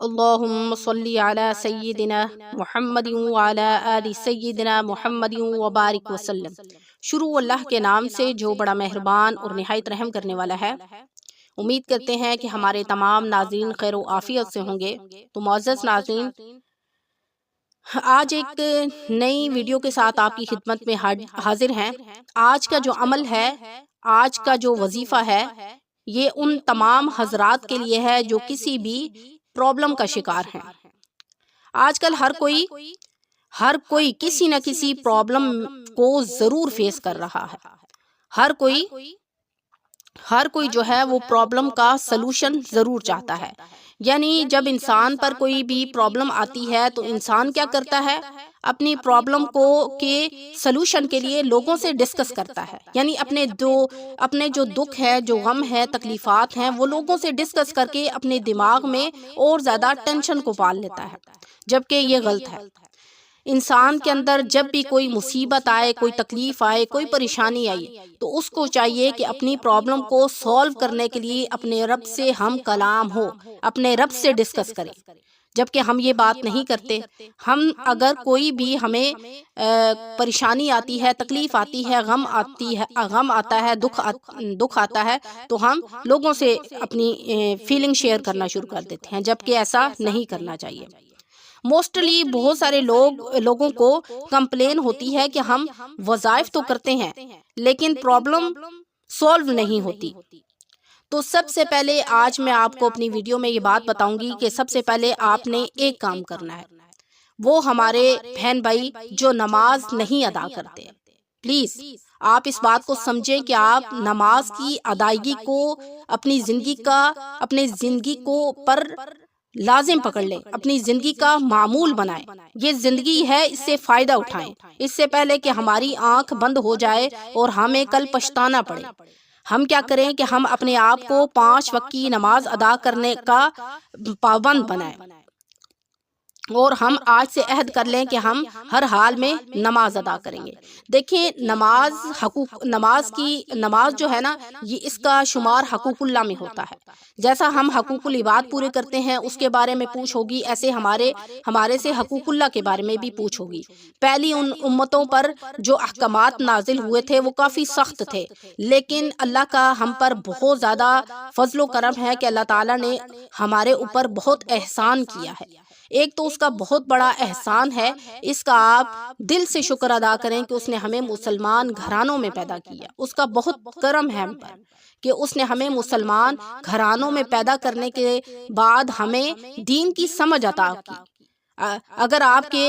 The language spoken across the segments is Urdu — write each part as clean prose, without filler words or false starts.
اللہم صلی علی سیدنا محمد وعلی آل سیدنا محمد وبارک وسلم۔ شروع اللہ کے نام سے جو بڑا مہربان اور نہایت رحم کرنے والا ہے۔ امید کرتے ہیں کہ ہمارے تمام ناظرین خیر و عافیت سے ہوں گے۔ تو معزز ناظرین، آج ایک نئی ویڈیو کے ساتھ آپ کی خدمت میں حاضر ہیں۔ آج کا جو عمل ہے، آج کا جو وظیفہ ہے، یہ ان تمام حضرات کے لیے ہے جو کسی بھی پرابلم کا شکار ہیں۔ آج کل ہر کوئی کسی نہ کسی پرابلم کو ضرور فیس کر رہا ہے۔ ہر کوئی جو ہے وہ پرابلم کا سلوشن ضرور چاہتا ہے۔ یعنی جب انسان پر کوئی بھی پرابلم آتی ہے تو انسان کیا کرتا ہے؟ اپنی پرابلم کے سلوشن کے لیے لوگوں سے ڈسکس کرتا ہے۔ یعنی اپنے جو دکھ ہے، جو غم ہے، تکلیفات ہیں، وہ لوگوں سے ڈسکس کر کے اپنے دماغ میں اور زیادہ ٹینشن کو پال لیتا ہے، جبکہ یہ غلط ہے۔ انسان کے اندر جب بھی کوئی مصیبت آئے، کوئی تکلیف آئے، کوئی پریشانی آئی، تو اس کو چاہیے کہ اپنی پرابلم کو سولو کرنے کے لیے اپنے رب سے ہم کلام ہو، اپنے رب سے ڈسکس کرے، جبکہ ہم یہ بات نہیں کرتے۔ ہم اگر کوئی بھی ہمیں پریشانی آتی ہے، تکلیف آتی ہے، غم آتا ہے، دکھ آتا ہے، تو ہم لوگوں سے اپنی فیلنگ شیئر کرنا شروع کر دیتے ہیں، جبکہ ایسا نہیں کرنا چاہیے۔ موسٹلی بہت سارے لوگوں کو کمپلین ہوتی ہے کہ ہم وظائف تو کرتے ہیں لیکن پرابلم سولو نہیں ہوتی۔ تو سب سے پہلے آج میں آپ کو اپنی ویڈیو میں یہ بات بتاؤں گی کہ سب سے پہلے آپ نے ایک کام کرنا ہے، وہ ہمارے بہن بھائی جو نماز نہیں ادا کرتے، پلیز آپ اس بات کو سمجھیں کہ آپ نماز کی ادائیگی کو اپنی زندگی کو پر لازم پکڑ لیں، اپنی زندگی کا معمول بنائیں۔ یہ زندگی ہے، اس سے فائدہ اٹھائیں، اس سے پہلے کہ ہماری آنکھ بند ہو جائے اور ہمیں کل پچھتانا پڑے۔ ہم کیا کریں کہ ہم اپنے آپ کو 5 وقت کی نماز ادا کرنے کا پابند بنائیں، اور ہم آج سے عہد کر لیں کہ ہم ہر حال میں نماز ادا کریں گے۔ دیکھیں، نماز جو ہے نا، یہ اس کا شمار حقوق اللہ میں ہوتا ہے۔ جیسا ہم حقوق العباد پورے کرتے ہیں اس کے بارے میں پوچھ ہوگی، ایسے ہمارے سے حقوق اللہ کے بارے میں بھی پوچھ ہوگی۔ پہلی ان امتوں پر جو احکامات نازل ہوئے تھے وہ کافی سخت تھے، لیکن اللہ کا ہم پر بہت زیادہ فضل و کرم ہے کہ اللہ تعالیٰ نے ہمارے اوپر بہت احسان کیا ہے۔ ایک تو اس کا بہت بڑا احسان ہے، اس کا آپ دل سے شکر ادا کریں کہ اس نے ہمیں مسلمان گھرانوں میں پیدا کیا۔ اس کا بہت کرم ہے ہم پر کہ اس نے ہمیں مسلمان گھرانوں میں پیدا کرنے کے بعد ہمیں دین کی سمجھ عطا کی۔ اگر آپ کے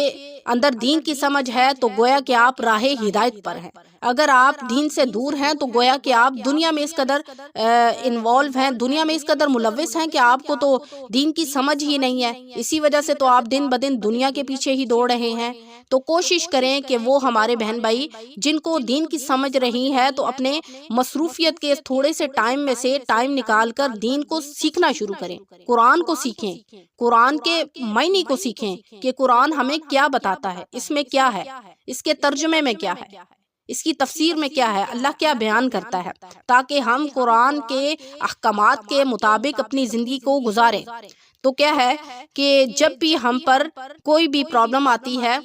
اندر دین کی سمجھ ہے تو گویا کہ آپ راہ ہدایت پر ہیں۔ اگر آپ دین سے دور ہیں تو گویا کہ آپ دنیا میں اس قدر انوالو ہیں، دنیا میں اس قدر ملوث ہیں کہ آپ کو تو دین کی سمجھ ہی نہیں ہے۔ اسی وجہ سے تو آپ دن بدن دنیا کے پیچھے ہی دوڑ رہے ہیں۔ تو کوشش کریں کہ وہ ہمارے بہن بھائی جن کو دین کی سمجھ رہی ہے تو اپنے مصروفیت کے تھوڑے سے ٹائم میں سے ٹائم نکال کر دین کو سیکھنا شروع کریں، قرآن کو سیکھیں، قرآن کے معنی کو سیکھیں کہ قرآن ہمیں کیا بتاتا ہے، اس میں کیا ہے، اس کے ترجمے میں کیا ہے، اس کی تفسیر میں کیا ہے، اللہ کیا بیان کرتا ہے، تاکہ ہم قرآن کے احکامات کے مطابق اپنی زندگی کو گزاریں۔ تو کیا ہے کہ جب بھی ہم پر کوئی بھی پرابلم آتی ہے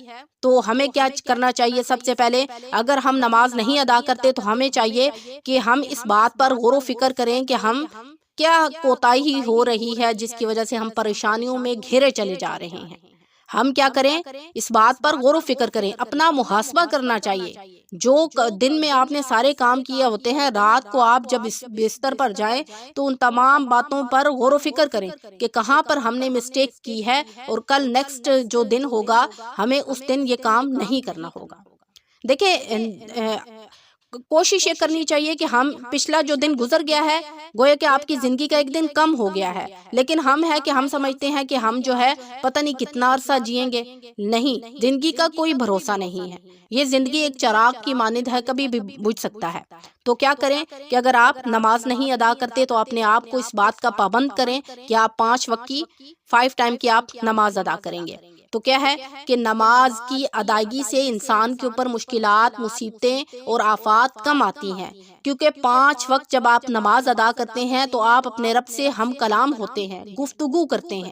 تو ہمیں کیا کرنا چاہیے؟ سب سے پہلے اگر ہم نماز نہیں ادا کرتے تو ہمیں چاہیے کہ ہم اس بات پر غور و فکر کریں کہ ہم کیا کوتاہی ہو رہی ہے جس کی وجہ سے ہم پریشانیوں میں گھرے چلے جا رہے ہیں۔ ہم کیا کریں؟ اس بات پر غور و فکر کریں، اپنا محاسبہ کرنا چاہیے۔ جو دن میں آپ نے سارے کام کیے ہوتے ہیں، رات کو آپ جب بستر پر جائیں تو ان تمام باتوں پر غور و فکر کریں کہ کہاں پر ہم نے مسٹیک کی ہے، اور کل نیکسٹ جو دن ہوگا ہمیں اس دن یہ کام نہیں کرنا ہوگا۔ دیکھیں، کوشش یہ کرنی چاہیے کہ ہم پچھلا جو دن گزر گیا ہے گویا کہ آپ کی زندگی کا ایک دن کم ہو گیا ہے، لیکن ہم سمجھتے ہیں کہ ہم جو ہے پتہ نہیں کتنا عرصہ جئیں گے۔ نہیں، زندگی کا کوئی بھروسہ نہیں ہے۔ یہ زندگی ایک چراغ کی مانند ہے، کبھی بھی بجھ سکتا ہے۔ تو کیا کریں کہ اگر آپ نماز نہیں ادا کرتے تو اپنے آپ کو اس بات کا پابند کریں کہ آپ 5 وقت کی 5 ٹائم کی آپ نماز ادا کریں گے۔ تو کیا ہے کہ نماز کی ادائیگی سے انسان کے اوپر مشکلات، مصیبتیں اور آفات کم آتی ہیں، کیونکہ 5 وقت جب آپ نماز ادا کرتے ہیں تو آپ اپنے رب سے ہم کلام ہوتے ہیں، گفتگو کرتے ہیں۔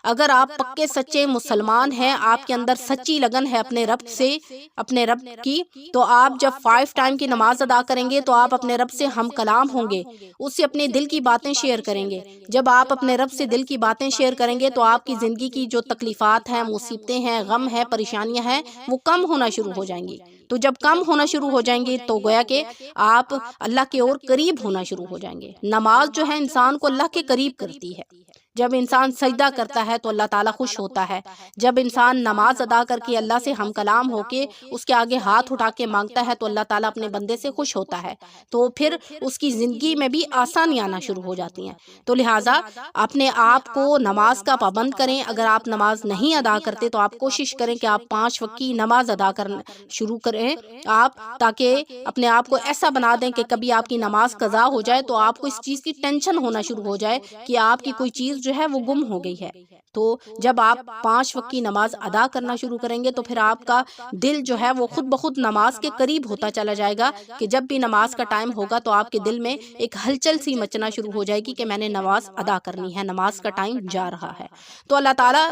اگر آپ پکے سچے مسلمان ہیں، آپ کے اندر سچی لگن ہے اپنے رب سے، اپنے رب کی، تو آپ جب 5 ٹائم کی نماز ادا کریں گے تو آپ اپنے رب سے ہم کلام ہوں گے، اس سے اپنے دل کی باتیں شیئر کریں گے۔ جب آپ اپنے رب سے دل کی باتیں شیئر کریں گے تو آپ کی زندگی کی جو تکلیفات ہیں، مصیبتیں ہیں، غم ہیں، پریشانیاں ہیں، وہ کم ہونا شروع ہو جائیں گی۔ تو جب کم ہونا شروع ہو جائیں گے تو گویا کہ آپ اللہ کے اور قریب ہونا شروع ہو جائیں گے۔ نماز جو ہے انسان کو اللہ کے قریب کرتی ہے۔ جب انسان سجدہ کرتا ہے تو اللہ تعالیٰ خوش ہوتا ہے۔ جب انسان نماز ادا کر کے اللہ سے ہم کلام ہو کے اس کے آگے ہاتھ اٹھا کے مانگتا ہے تو اللہ تعالیٰ اپنے بندے سے خوش ہوتا ہے، تو پھر اس کی زندگی میں بھی آسانی آنا شروع ہو جاتی ہیں۔ تو لہٰذا اپنے آپ کو نماز کا پابند کریں۔ اگر آپ نماز نہیں ادا کرتے تو آپ کوشش کریں کہ آپ 5 وقت کی نماز ادا کرنا شروع کریں آپ، تاکہ اپنے آپ کو ایسا بنا دیں کہ کبھی آپ کی نماز قضا ہو جائے تو آپ کو اس چیز کی ٹینشن ہونا شروع ہو جائے کہ آپ کی کوئی چیز جو ہے وہ گم ہو گئی ہے۔ تو جب آپ 5 وقت کی نماز ادا کرنا شروع کریں گے تو پھر آپ کا دل جو ہے وہ خود بخود نماز کے قریب ہوتا چلا جائے گا، کہ جب بھی نماز کا ٹائم ہوگا تو آپ کے دل میں ایک ہلچل سی مچنا شروع ہو جائے گی کہ میں نے نماز ادا کرنی ہے، نماز کا ٹائم جا رہا ہے۔ تو اللہ تعالیٰ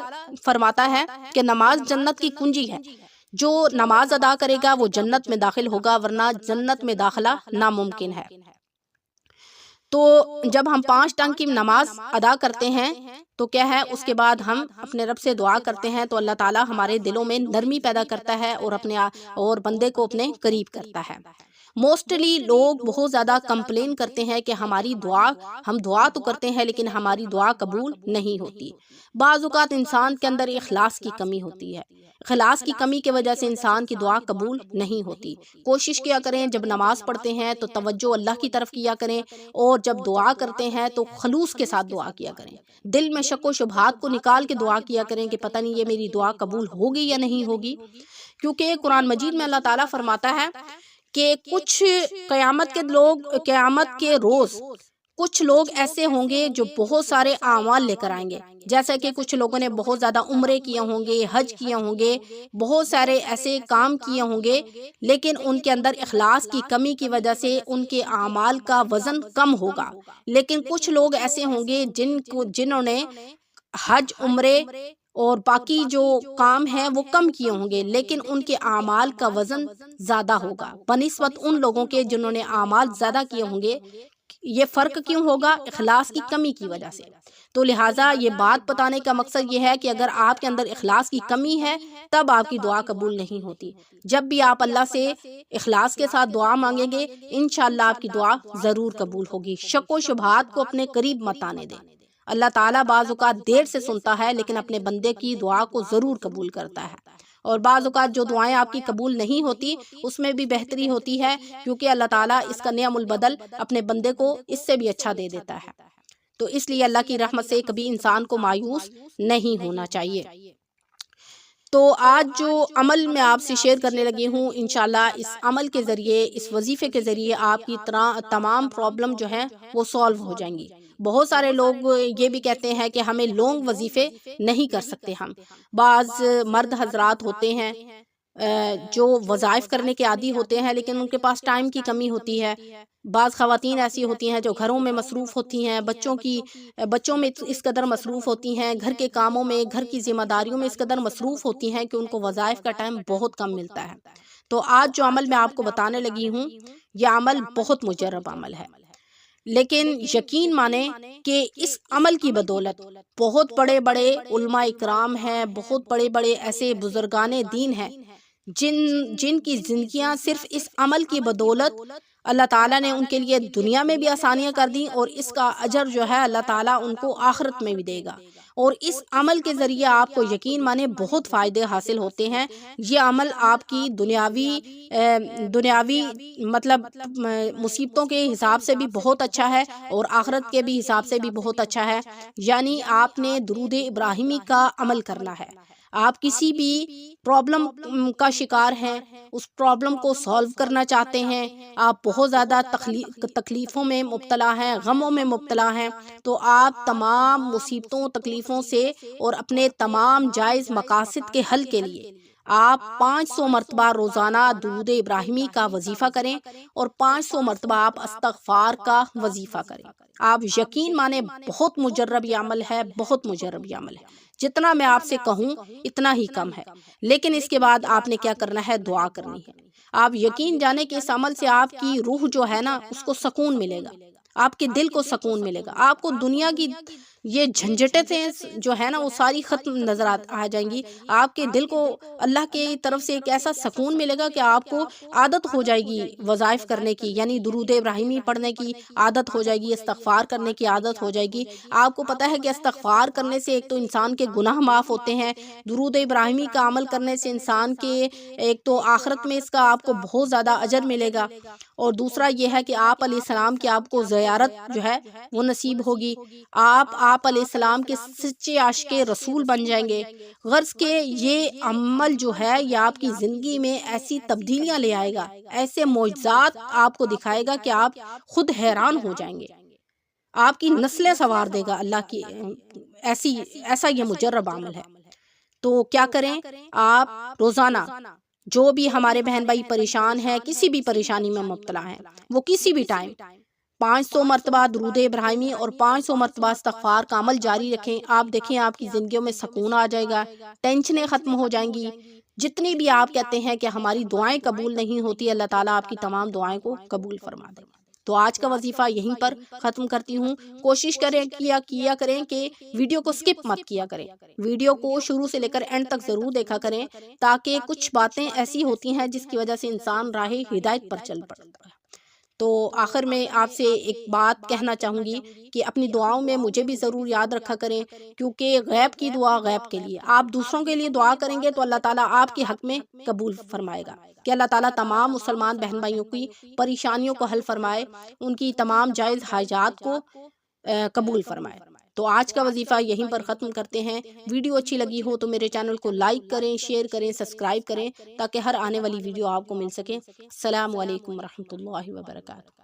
فرماتا ہے کہ نماز جنت کی کنجی ہے، جو نماز ادا کرے گا وہ جنت میں داخل ہوگا، ورنہ جنت میں داخلہ ناممکن ہے۔ تو جب ہم 5 ٹائم کی نماز ادا کرتے ہیں تو کیا ہے، اس کے بعد ہم اپنے رب سے دعا کرتے ہیں تو اللہ تعالیٰ ہمارے دلوں میں نرمی پیدا کرتا ہے اور بندے کو اپنے قریب کرتا ہے۔ موسٹلی لوگ بہت زیادہ کمپلین کرتے ہیں کہ ہم دعا تو کرتے ہیں لیکن ہماری دعا قبول نہیں ہوتی۔ بعض اوقات انسان کے اندر اخلاص کی کمی ہوتی ہے، اخلاص کی کمی کی وجہ سے انسان کی دعا قبول نہیں ہوتی۔ کوشش کیا کریں جب نماز پڑھتے ہیں تو توجہ اللہ کی طرف کیا کریں، اور جب دعا کرتے ہیں تو خلوص کے ساتھ دعا کیا کریں۔ دل میں شک و شبہات کو نکال کے دعا کیا کریں کہ پتہ نہیں یہ میری دعا قبول ہوگی یا نہیں ہوگی، کیونکہ قرآن مجید میں اللہ تعالیٰ فرماتا ہے کہ کچھ قیامت کے روز کچھ لوگ ایسے ہوں گے جو بہت سارے اعمال لے کر آئیں گے، جیسا کہ کچھ لوگوں نے بہت زیادہ عمرے کیے ہوں گے، حج کیے ہوں گے، بہت سارے ایسے کام کیے ہوں گے، لیکن ان کے اندر اخلاص کی کمی کی وجہ سے ان کے اعمال کا وزن کم ہوگا۔ لیکن کچھ لوگ ایسے ہوں گے جنہوں نے حج، عمرے اور باقی جو کام ہیں وہ کم کیے ہوں گے، لیکن ان کے اعمال کا وزن زیادہ ہوگا بنسبت ان لوگوں کے جنہوں نے اعمال زیادہ کیے ہوں گے۔ یہ فرق کیوں ہوگا؟ اخلاص کی کمی کی وجہ سے۔ تو لہٰذا یہ بات بتانے کا مقصد یہ ہے کہ اگر آپ کے اندر اخلاص کی کمی ہے تب آپ کی دعا قبول نہیں ہوتی۔ جب بھی آپ اللہ سے اخلاص کے ساتھ دعا مانگیں گے انشاءاللہ آپ کی دعا ضرور قبول ہوگی۔ شک و شبہات کو اپنے قریب مت آنے دیں۔ اللہ تعالیٰ بعض اوقات دیر سے سنتا ہے لیکن اپنے بندے کی دعا کو ضرور قبول کرتا ہے، اور بعض اوقات جو دعائیں آپ کی قبول نہیں ہوتی اس میں بھی بہتری ہوتی ہے، کیونکہ اللہ تعالیٰ اس کا نعم البدل اپنے بندے کو اس سے بھی اچھا دے دیتا ہے۔ تو اس لیے اللہ کی رحمت سے کبھی انسان کو مایوس نہیں ہونا چاہیے۔ تو آج جو عمل میں آپ سے شیئر کرنے لگی ہوں، انشاءاللہ اس عمل کے ذریعے، اس وظیفے کے ذریعے آپ کی تمام پرابلم جو ہیں وہ سالو ہو جائیں گی۔ بہت سارے لوگ یہ بھی کہتے ہیں کہ ہمیں لانگ وظیفے نہیں کر سکتے ہم۔ بعض مرد حضرات ہوتے ہیں جو وظائف کرنے کے عادی ہوتے ہیں لیکن ان کے پاس ٹائم کی کمی ہوتی ہے۔ بعض خواتین ایسی ہوتی ہیں جو گھروں میں مصروف ہوتی ہیں، بچوں میں اس قدر مصروف ہوتی ہیں، گھر کے کاموں میں، گھر کی ذمہ داریوں میں اس قدر مصروف ہوتی ہیں کہ ان کو وظائف کا ٹائم بہت کم ملتا ہے۔ تو آج جو عمل میں آپ کو بتانے لگی ہوں یہ عمل بہت مجرب عمل ہے، لیکن یقین مانیں کہ اس عمل کی بدولت بہت بڑے بڑے علماء اکرام ہیں، بہت بڑے بڑے ایسے بزرگان دین ہیں جن کی زندگیاں صرف اس عمل کی بدولت اللہ تعالیٰ نے ان کے لیے دنیا میں بھی آسانیاں کر دیں، اور اس کا اجر جو ہے اللہ تعالیٰ ان کو آخرت میں بھی دے گا۔ اور اس عمل کے ذریعے آپ کو یقین مانے بہت فائدے حاصل ہوتے ہیں۔ یہ عمل آپ کی دنیاوی مطلب مصیبتوں کے حساب سے بھی بہت اچھا ہے اور آخرت کے بھی حساب سے بھی بہت اچھا ہے۔ یعنی آپ نے درود ابراہیمی کا عمل کرنا ہے۔ آپ کسی بھی پرابلم کا شکار ہیں، اس پرابلم کو سالو کرنا چاہتے ہیں، آپ بہت زیادہ تکلیفوں میں مبتلا ہیں، غموں میں مبتلا ہیں، تو آپ تمام مصیبتوں تکلیفوں سے اور اپنے تمام جائز مقاصد کے حل کے لیے آپ 500 مرتبہ روزانہ درود ابراہیمی کا وظیفہ کریں اور 500 مرتبہ آپ استغفار کا وظیفہ کریں۔ آپ یقین مانیں بہت مجرب یہ عمل ہے، بہت مجرب یہ عمل ہے۔ جتنا میں آپ سے کہوں اتنا ہی کم ہے، لیکن اس کے بعد آپ نے کیا کرنا ہے؟ دعا کرنی ہے۔ آپ یقین جانیں کہ اس عمل سے آپ کی روح جو ہے نا اس کو سکون ملے گا، آپ کے دل کو سکون ملے گا، آپ کو دنیا کی یہ جھنجھٹیں جو ہے نا وہ ساری ختم نظر آ جائیں گی۔ آپ کے دل کو اللہ کی طرف سے ایک ایسا سکون ملے گا کہ آپ کو عادت ہو جائے گی وظائف کرنے کی، یعنی درود ابراہیمی پڑھنے کی عادت ہو جائے گی، استغفار کرنے کی عادت ہو جائے گی۔ آپ کو پتہ ہے کہ استغفار کرنے سے ایک تو انسان کے گناہ معاف ہوتے ہیں، درود ابراہیمی کا عمل کرنے سے انسان کے ایک تو آخرت میں اس کا آپ کو بہت زیادہ اجر ملے گا، اور دوسرا یہ ہے کہ آپ علیہ السلام کی آپ کو زیارت جو ہے وہ نصیب ہوگی، آپ علیہ السلام کے سچے عاشق رسول بن جائیں گے۔ غرض کہ یہ عمل جو ہے یہ آپ کی زندگی میں ایسی تبدیلیاں لے آئے گا، ایسے معجزات آپ کو دکھائے گا کہ آپ خود حیران ہو جائیں گے، آپ کی نسلیں سنوار دے گا اللہ کی، ایسا یہ مجرب عمل ہے۔ تو کیا کریں؟ آپ روزانہ جو بھی ہمارے بہن بھائی پریشان ہیں، کسی بھی پریشانی میں مبتلا ہیں، وہ کسی بھی ٹائم 500 مرتبہ درود ابراہیمی اور 500 مرتبہ استغفار کا عمل جاری رکھیں۔ آپ دیکھیں آپ کی زندگیوں میں سکون آ جائے گا، ٹینشنیں ختم ہو جائیں گی۔ جتنی بھی آپ کہتے ہیں کہ ہماری دعائیں قبول نہیں ہوتی، اللہ تعالیٰ آپ کی تمام دعائیں کو قبول فرما دے گا۔ تو آج کا وظیفہ یہیں پر ختم کرتی ہوں۔ کوشش کیا کریں کہ ویڈیو کو سکپ مت کیا کریں، ویڈیو کو شروع سے لے کر اینڈ تک ضرور دیکھا کریں، تاکہ کچھ باتیں ایسی ہوتی ہیں جس کی وجہ سے انسان راہ ہدایت پر چل پڑتا ہے۔ تو آخر میں آپ سے ایک بات کہنا چاہوں گی کہ اپنی دعاؤں میں مجھے بھی ضرور یاد رکھا کریں، کیونکہ غیب کی دعا غیب کے لیے، آپ دوسروں کے لیے دعا کریں گے تو اللہ تعالیٰ آپ کے حق میں قبول فرمائے گا، کہ اللہ تعالیٰ تمام مسلمان بہن بھائیوں کی پریشانیوں کو حل فرمائے، ان کی تمام جائز حاجات کو قبول فرمائے۔ تو آج کا وظیفہ یہیں پر ختم کرتے ہیں۔ ویڈیو اچھی لگی ہو تو میرے چینل کو لائک کریں، شیئر کریں، سبسکرائب کریں، تاکہ ہر آنے والی ویڈیو آپ کو مل سکے۔ السلام علیکم ورحمۃ اللہ وبرکاتہ۔